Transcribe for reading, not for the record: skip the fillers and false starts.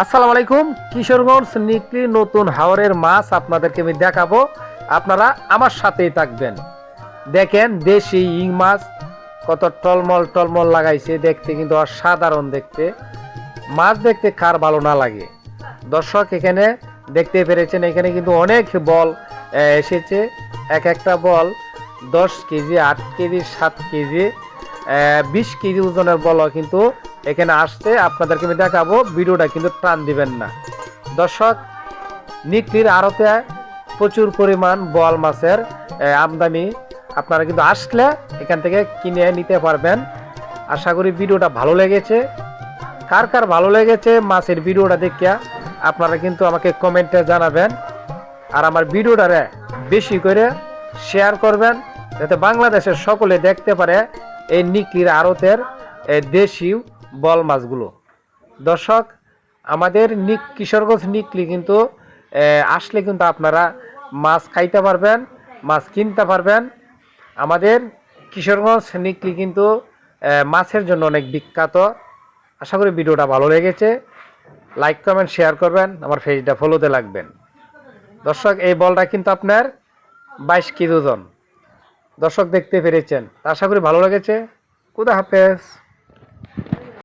আসসালামু আলাইকুম। কিশোরগঞ্জ নিকলি নতুন হাওরের মাছ আপনাদেরকে আমি দেখাবো, আপনারা আমার সাথেই থাকবেন। দেখেন দেশি ইং মাছ কত টলমল টলমল লাগাইছে, দেখতে কিন্তু অসাধারণ দেখতে। মাছ দেখতে কার ভালো না লাগে। দর্শক এখানে দেখতে পেরেছেন, এখানে কিন্তু অনেক বল এসেছে। এক একটা বল 10 কেজি, 8 কেজি, 7 কেজি, 20 কেজি ওজনের বলও কিন্তু এখানে আসছে। আপনাদেরকে আমি দেখাবো, ভিডিওটা কিন্তু টান দিবেন না। দর্শক, নিকলির আড়তে প্রচুর পরিমাণ বোয়াল মাছের আমদানি। আপনারা কিন্তু আসলে এখান থেকে কিনে নিতে পারবেন। আশা করি ভিডিওটা ভালো লেগেছে। কার কার ভালো লেগেছে মাছের ভিডিওটা দেখিয়া আপনারা কিন্তু আমাকে কমেন্টে জানাবেন। আর আমার ভিডিওটারে বেশি করে শেয়ার করবেন, যাতে বাংলাদেশের সকলে দেখতে পারে এই নিকলির আড়তের দেশি বল মাছগুলো। দর্শক, আমাদের কিশোরগঞ্জ নিকলি কিন্তু আসলে কিন্তু আপনারা মাছ খাইতে পারবেন, মাছ কিনতে পারবেন। আমাদের কিশোরগঞ্জ নিকলি কিন্তু মাছের জন্য অনেক বিখ্যাত। আশা করি ভিডিওটা ভালো লেগেছে। লাইক কমেন্ট শেয়ার করবেন, আমার পেজটা ফলোতে লাগবেন। দর্শক, এই বলটা কিন্তু আপনার 22 কেজি ওজন। দর্শক দেখতে পেরেছেন, আশা করি ভালো লেগেছে। খুদা হাফেজ।